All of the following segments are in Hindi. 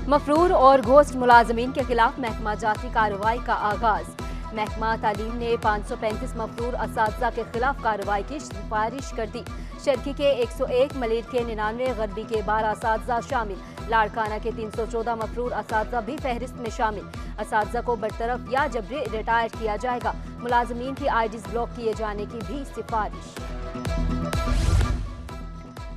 मफरूर और घोस्ट मुलाजमीन के खिलाफ महकमा जाती कार्रवाई का आगाज। महकमा तालीम ने 535 मफरूर असातिज़ा के खिलाफ कार्रवाई की सिफारिश कर दी। शर्की के 101, मलिर के 99, गरबी के 12 असातिज़ा शामिल। लाड़काना के 314 मफरूर असातिज़ा भी फहरिस्त में शामिल। असातिज़ा को बरतरफ या जबरी रिटायर किया जाएगा। मुलाजमीन की IDs ब्लॉक किए जाने की भी सिफारिश।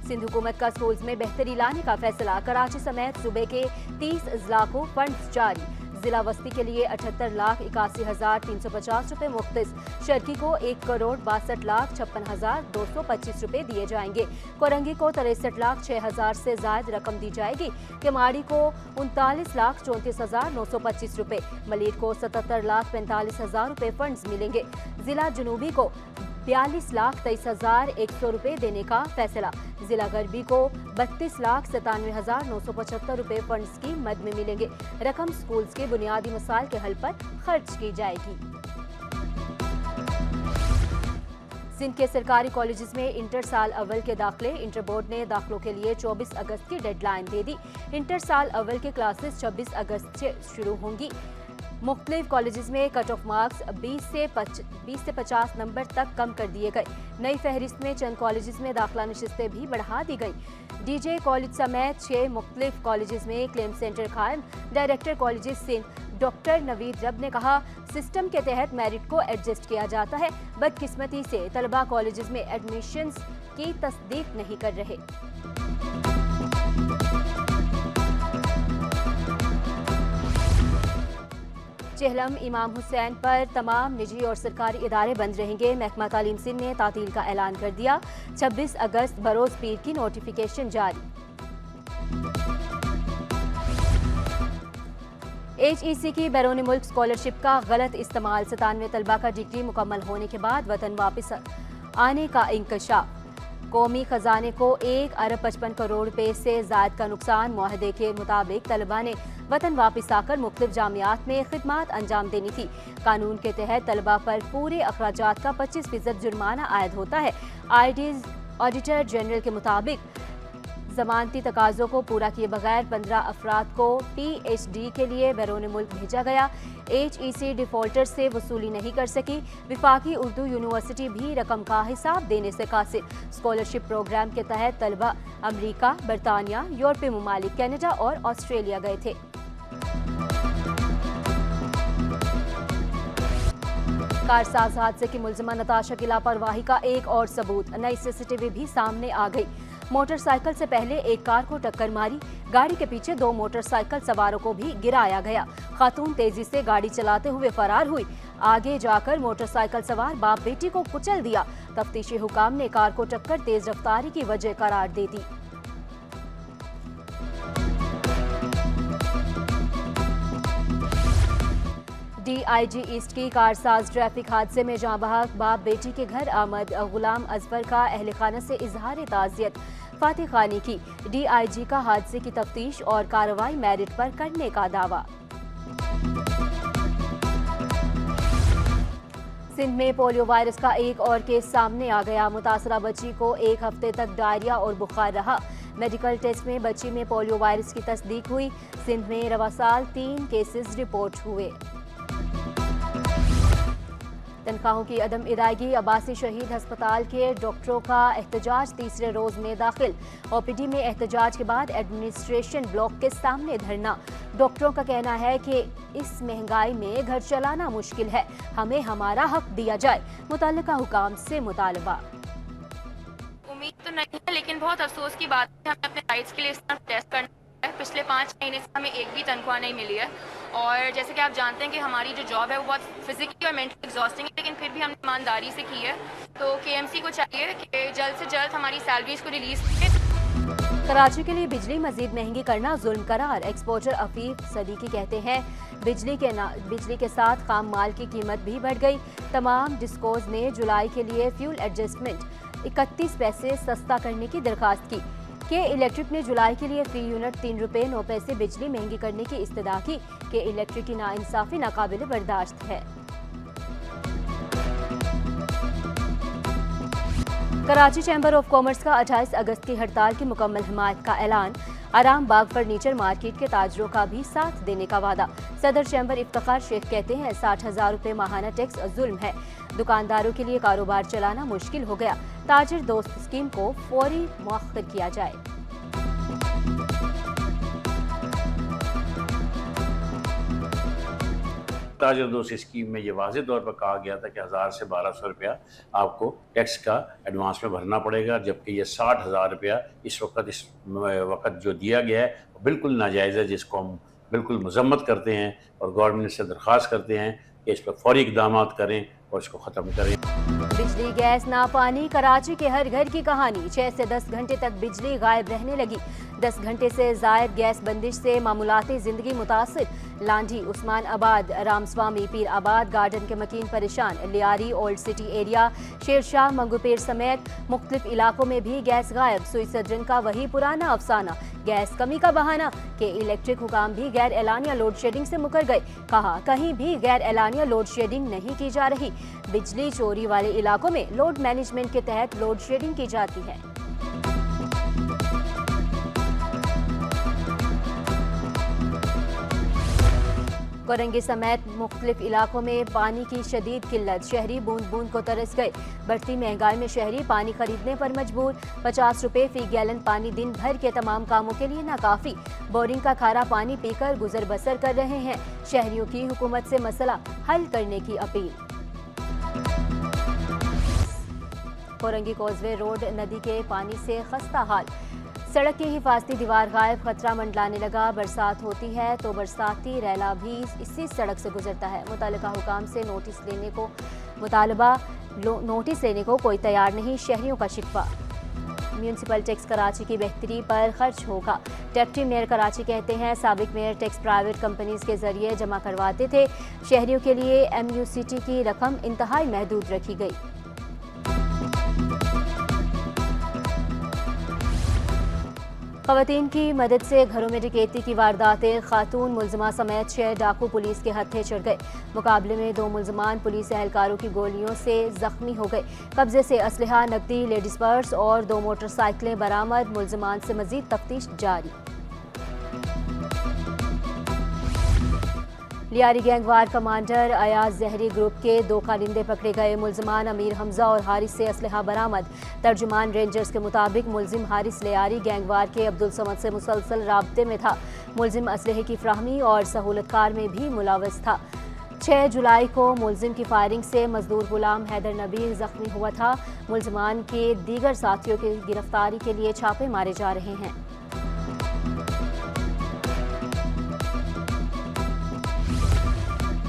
सिंध हुकूमत का स्कूल्स में बेहतरी लाने का फैसला। कराची समेत सूबे के 30 अजला को फंड्स जारी। जिला वस्ती के लिए 78,81,350 रुपए मुख्तस। शर्की को 1,62,56,225 रुपए दिए जाएंगे। कोरंगी को 63,06,000 से ज्यादा रकम दी जाएगी। केमाड़ी को 39,34,925 रुपए। मलिर को 77,45,000 रुपए फंड्स मिलेंगे। जिला जनूबी को 42,23,100 रुपए देने का फैसला। जिला गरबी को 32,97,975 रुपए फंड्स की मद में मिलेंगे। रकम स्कूल्स के बुनियादी मसाइल के हल पर खर्च की जाएगी। सिंध के सरकारी कॉलेजेस में इंटर साल अव्वल के दाखिले। इंटर बोर्ड ने दाखिलों के लिए 24 अगस्त की डेडलाइन दे दी। इंटर साल अव्वल के क्लासेस 26 अगस्त से शुरू होंगी। मुख्तलिफ कॉलेजेस में कट ऑफ मार्क्स 20 से 50 नंबर तक कम कर दिए गए। नई फहरिस्त में चंद कॉलेजेस में दाखिला नशिस्तें भी बढ़ा दी गई। DJ कॉलेज समेत 6 मुख्तलिफ कॉलेजेस में क्लेम सेंटर कायम। Director colleges Sindh doctor Naveed Rab ने कहा, सिस्टम के तहत मेरिट को एडजस्ट किया जाता है। बदकिस्मती से तलबा कॉलेजेस में एडमिशन्स की तस्दीक नहीं कर रहे। चेहलम इमाम हुसैन पर तमाम निजी और सरकारी इदारे बंद रहेंगे। महकमा तालीम सिंध ने तातील का ऐलान कर दिया। 26 अगस्त बरोज पीर की नोटिफिकेशन जारी। HEC की बैरून मुल्क स्कॉलरशिप का गलत इस्तेमाल। 97 तलबा का डिग्री मुकम्मल होने के बाद वतन वापस आने का इंकशाफ। कौमी खजाने को 1 अरब 55 करोड़ रुपए से ज्यादा का नुकसान। मुआहदे के मुताबिक तलबा ने वतन वापस आकर मुख्तलिफ जामियात में खिदमात अंजाम देनी थी। कानून के तहत तलबा पर पूरे अखराजात का 25% जुर्माना आयद होता है। ऑडिटर जनरल के मुताबिक जमानती तकाजों को पूरा किए बगैर 15 अफराद को PhD के लिए बैरून मुल्क भेजा गया। HEC डिफॉल्टर से वसूली नहीं कर सकी। विफाकी उर्दू यूनिवर्सिटी भी रकम का हिसाब देने से कासिर। स्कॉलरशिप प्रोग्राम के तहत तलबा अमरीका, बरतानिया, यूरोपीय ममालिक, कनाडा और ऑस्ट्रेलिया गए थे। कारसाज हादसे की मुलजिमा नताशा की लापरवाही का एक और सबूत। नई CCTV भी सामने आ गई। मोटरसाइकिल से पहले एक कार को टक्कर मारी। गाड़ी के पीछे 2 मोटरसाइकिल सवारों को भी गिराया गया। खातून तेजी से गाड़ी चलाते हुए फरार हुई। आगे जाकर मोटरसाइकिल सवार बाप बेटी को कुचल दिया। तफ्तीशी हुकाम ने कार को टक्कर तेज रफ्तारी की वजह करार दे दी। DIG ईस्ट की कारसाज ट्रैफिक हादसे में जाँ बहक बाप बेटी के घर आमद। गुलाम अजफर का अहल खाना से इजहार ताज़ियत। फातिह खानी की DIG का हादसे की तफ्तीश और कार्रवाई मेरिट पर करने का दावा। सिंध में पोलियो वायरस का एक और केस सामने आ गया। मुतासरा बच्ची को 1 हफ्ते तक डायरिया और बुखार रहा। मेडिकल टेस्ट में बच्ची में पोलियो वायरस की तस्दीक हुई। सिंध में रवा साल 3 केसेस रिपोर्ट हुए। तनख्वाहों की अदम अदायगी। अब्बासी शहीद अस्पताल के डॉक्टरों का एहतजाज तीसरे रोज में दाखिल। OPD में एहतजाज के बाद एडमिनिस्ट्रेशन ब्लॉक के सामने धरना। डॉक्टरों का कहना है कि इस महंगाई में घर चलाना मुश्किल है, हमें हमारा हक दिया जाए। मुतल्लिका हुकाम से मुतालबा। उम्मीद तो नहीं है, लेकिन बहुत अफसोस की बात है हमें अपने राइट्स के लिए इस तरह टेस्ट करना है। पिछले 5 महीने से हमें एक भी तनख्वाह नहीं मिली है। और जैसे कि आप जानते हैं कि हमारी जो जॉब है वो बहुत फिजिकली और मेंटली एग्जॉस्टिंग है, लेकिन फिर भी हमने ईमानदारी से की है। तो KMC को चाहिए कि जल्द से जल्द हमारी सैलरीज को रिलीज करें। कराची के लिए बिजली मजीद महंगी करना जुल्म करार। एक्सपोर्टर अफीफ सदीकी कहते हैं, बिजली के साथ खाम माल की कीमत भी बढ़ गई। तमाम डिस्कोज ने जुलाई के लिए फ्यूल एडजस्टमेंट 31 पैसे सस्ता करने की दरखास्त की। के इलेक्ट्रिक ने जुलाई के लिए फी यूनिट 3 रुपये 9 पैसे बिजली महंगी करने की इस्तदा की। के इलेक्ट्रिक की नाइंसाफी नाकाबिल बर्दाश्त है। कराची चैम्बर ऑफ कॉमर्स का 28 अगस्त की हड़ताल की मुकम्मल हिमायत का ऐलान। आराम बाग फर्नीचर मार्केट के ताजरों का भी साथ देने का वादा। सदर चैम्बर इफ्तिखार शेख कहते हैं 60,000 रुपए माहाना टैक्स जुल्म है, दुकानदारों के लिए कारोबार चलाना मुश्किल हो गया। ताजिर दोस्त स्कीम को फौरी मुअख्खर किया जाए। ताजिर दोस्त स्कीम में ये वाज़ेह तौर पर कहा गया था कि 1000 से 1200 रुपया आपको टैक्स का एडवांस में भरना पड़ेगा, जबकि ये 60,000 रुपया इस वक्त जो दिया गया है वो बिल्कुल नाजायज़ है, जिसको हम बिल्कुल मजम्मत करते हैं और गवर्नमेंट से दरख्वास्त करते हैं कि इस पर फौरी इक़दाम करें और इसको ख़त्म करें। बिजली गैस ना पानी कराची के हर घर की कहानी। 6 से 10 घंटे तक बिजली गायब रहने लगी। 10 घंटे से जायद गैस बंदिश से मामूलाती जिंदगी मुतासिर। लांढी, उस्मान आबाद, रामस्वामी, पीर आबाद गार्डन के मकीन परेशान। Lyari, old city area, Shershah, Manghopir समेत मुख्तलिफ इलाकों में भी गैस गायब। सुई सदरन का वही पुराना अफसाना, गैस कमी का बहाना कि इलेक्ट्रिक हुकाम भी गैर एलानिया लोड शेडिंग से मुकर गए। कहा कहीं भी गैर एलानिया लोड शेडिंग नहीं की जा रही। बिजली चोरी वाले इलाकों में लोड मैनेजमेंट के तहत लोड शेडिंग की जाती है। कोरंगी समेत मुख्तलिफ इलाकों में पानी की शदीद किल्लत। शहरी बूंद बूंद को तरस गए। बढ़ती महंगाई में शहरी पानी खरीदने पर मजबूर। 50 रुपए फी गैलन पानी दिन भर के तमाम कामों के लिए नाकाफी। बोरिंग का खारा पानी पीकर गुजर बसर कर रहे हैं। शहरियों की हुकूमत से मसला हल करने की अपील। कोरंगी कॉजवे रोड नदी के पानी से खस्ता हाल। सड़क की हिफाजती दीवार गायब, खतरा मंडलाने लगा। बरसात होती है तो बरसाती रैला भी इसी सड़क से गुजरता है। मुतालिका हुकाम से नोटिस लेने को कोई तैयार नहीं। शहरियों का शिकवा। म्यूनसिपल टैक्स कराची की बेहतरी पर खर्च होगा। डिप्टी मेयर कराची कहते हैं साबिक मेयर टैक्स प्राइवेट कंपनीज के जरिए जमा करवाते थे। शहरियों के लिए MUCT की रकम इंतहाई महदूद रखी गई। खवातीन की मदद से घरों में डकैती की वारदातें। खातून मुलजमा समेत 6 डाकू पुलिस के हत्थे चढ़ गए। मुकाबले में 2 मुलजमान पुलिस एहलकारों की गोलियों से जख्मी हो गए। कब्जे से असलहा, नकदी, लेडीज पर्स और 2 मोटरसाइकिलें बरामद। मुलजमान से मजीद तफ्तीश जारी। लियारी गैंगवार कमांडर अयाज जहरी ग्रुप के 2 कारिंदे पकड़े गए। मुलजमान अमीर हमजा और हारिस से असलहा बरामद। तर्जुमान रेंजर्स के मुताबिक मुलजिम हारिस लियारी गैंगवार के अब्दुल समद से मुसलसल राब्ते में था। मुलजिम असलहे की फ्राहमी और सहूलतकार में भी मुलावस था। 6 जुलाई को मुलजिम की फायरिंग से मजदूर गुलाम हैदर नबी जख्मी हुआ था। मुलजमान के दीगर साथियों की गिरफ्तारी के लिए छापे मारे जा रहे हैं।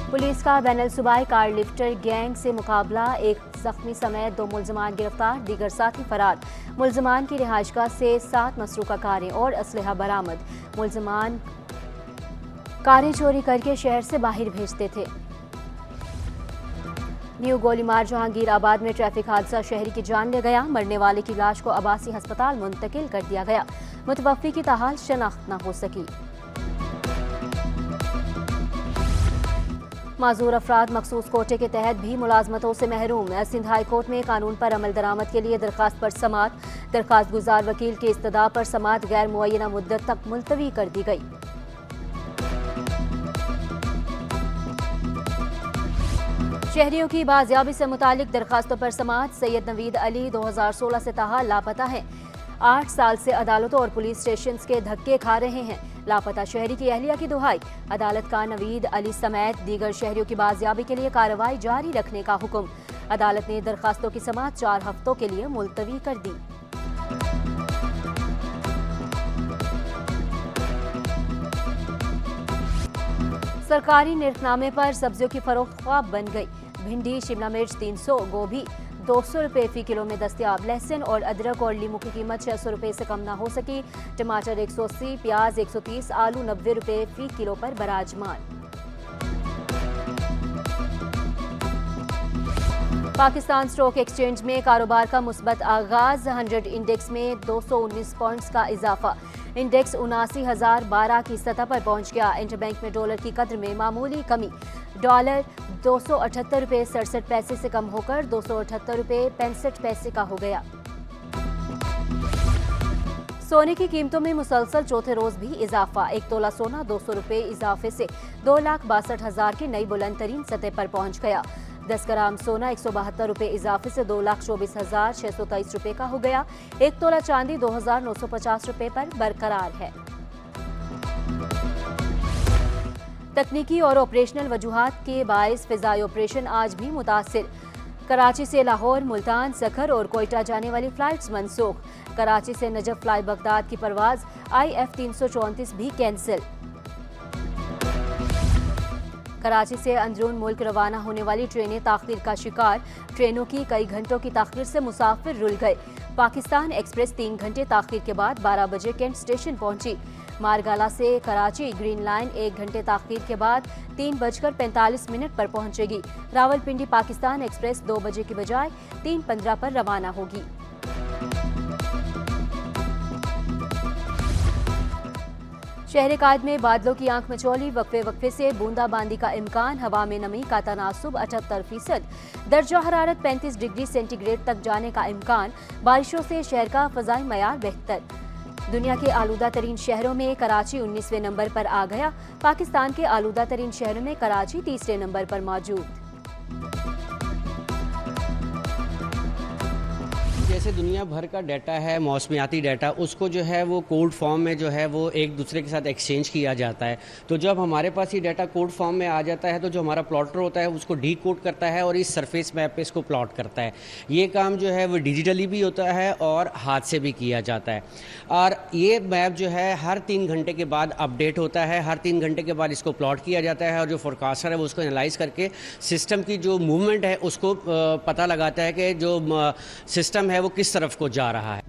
पुलिस का बैनल सूबाई कार लिफ्टर गैंग से मुकाबला। 1 जख्मी समेत 2 मुलजमान गिरफ्तार, दीगर साथी फरार। मुलजमान की रिहाइशगाह से 7 मसरूका कारें और असलहा बरामद। मुलजमान कारें चोरी करके शहर से बाहर भेजते थे। न्यू गोलीमार जहांगीर आबाद में ट्रैफिक हादसा, शहरी की जान ले गया। मरने वाले की लाश को अबासी अस्पताल मुंतकिल कर दिया गया। मुतवफ़्फ़ी की ताहाल शनाख्त न हो सकी। माजूर अफराद मखसूस कोटे के तहत भी मुलाजमतों से महरूम। सिंध हाई कोर्ट में कानून पर अमल दरामद के लिए दरखास्त पर समात। दरखास्त गुजार वकील की इस्तदा पर समात गैर मुअय्यना मुद्दत तक मुलतवी कर दी गई। शहरियों की बाजियाबी से मुतालिक दरखास्तों पर समात। सैयद नवीद अली 2016 से ताहाल लापता हैं। 8 साल से अदालतों और पुलिस स्टेशन के धक्के खा रहे हैं। लापता शहरी की अहलिया की दुहाई। अदालत का नवीद अली समेत दीगर शहरियों की बाजियाबी के लिए कार्रवाई जारी रखने का हुक्म। अदालत ने दरखास्तों की समात 4 हफ्तों के लिए मुलतवी कर दी। सरकारी निर्खनामे पर सब्जियों की फरोख्त ख्वाब बन गई। भिंडी, शिमला मिर्च 300, गोभी 200 रुपए फी किलो में दस्तियाब। लहसुन और अदरक और लीमू की कीमत 600 रुपए से कम ना हो सकी। टमाटर 180, प्याज 130, आलू 90 रुपए फी किलो पर बराजमान। पाकिस्तान स्टॉक एक्सचेंज में कारोबार का मुस्बत आगाज। 100 इंडेक्स में 219 पॉइंट्स का इजाफा। इंडेक्स 79,012 की सतह पर पहुंच गया। इंटरबैंक में डॉलर की कद्र में मामूली कमी। डॉलर 278 रुपए 67 पैसे से कम होकर 278 रुपए 65 पैसे का हो गया। सोने की कीमतों में मुसलसल चौथे रोज भी इजाफा। 1 तोला सोना 200 रुपए इजाफे से 2,62,000 की नई बुलंद तरीन सतह पर पहुंच गया। 10 ग्राम सोना 172 रुपए इजाफे से 2,24,623 रुपए का हो गया। 1 तोला चांदी 2,950 रुपए पर बरकरार है। तकनीकी और ऑपरेशनल वजूहात के बायस फिजाई ऑपरेशन आज भी मुतासिर। कराची से लाहौर, मुल्तान, सखर और कोयटा जाने वाली फ्लाइट्स मनसूख। कराची से नजफ फ्लाई बगदाद की परवाज IF 334 भी कैंसिल। कराची से अंदरून मुल्क रवाना होने वाली ट्रेनें ताखीर का शिकार। ट्रेनों की कई घंटों की ताखीर से मुसाफिर रुल गए। पाकिस्तान एक्सप्रेस 3 घंटे ताखीर के बाद 12 बजे कैंट स्टेशन पहुंची। मारगाला से कराची ग्रीन लाइन 1 घंटे ताखीर के बाद 3:45 पर पहुंचेगी। रावलपिंडी पाकिस्तान एक्सप्रेस 2 बजे की बजाय 3:15 पर रवाना होगी। शहर कायद में बादलों की आंख मचौली, वक्फे वक्फे से बूंदाबांदी का इम्कान। हवा में नमी का तनासुब 78%। दर्जा हरारत 35 डिग्री सेंटीग्रेड तक जाने का इम्कान। बारिशों से शहर का फ़ज़ाई मयार बेहतर। दुनिया के आलूदा तरीन शहरों में कराची 19वें नंबर पर आ गया। पाकिस्तान के आलूदा तरीन शहरों में कराची तीसरे नंबर पर मौजूद। जैसे दुनिया भर का डाटा है, मौसमियाती डाटा, उसको जो है वो कोड फॉर्म में जो है वो एक दूसरे के साथ एक्सचेंज किया जाता है। तो जब हमारे पास ये डाटा कोड फॉर्म में आ जाता है तो जो हमारा प्लॉटर होता है उसको डी कोड करता है और इस सरफेस मैप पे इसको प्लॉट करता है। ये काम जो है वो डिजिटली भी होता है और हाथ से भी किया जाता है। और ये मैप जो है हर 3 घंटे के बाद अपडेट होता है। हर 3 घंटे के बाद इसको प्लॉट किया जाता है और जो फोरकास्टर है वो उसको एनालाइज करके सिस्टम की जो मूवमेंट है उसको पता लगाता है कि जो सिस्टम है वो किस तरफ को जा रहा है।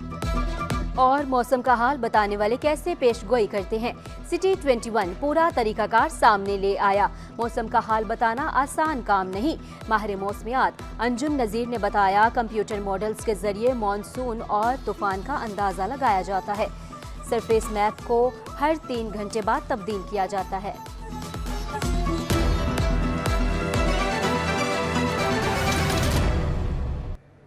और मौसम का हाल बताने वाले कैसे पेशगोई करते हैं। सिटी 21 पूरा तरीकाकार सामने ले आया। मौसम का हाल बताना आसान काम नहीं। माहिर मौसमियात अंजुम नज़ीर ने बताया, कंप्यूटर मॉडल्स के जरिए मॉनसून और तूफान का अंदाजा लगाया जाता है। सरफेस मैप को हर 3 घंटे बाद तब्दील किया जाता है।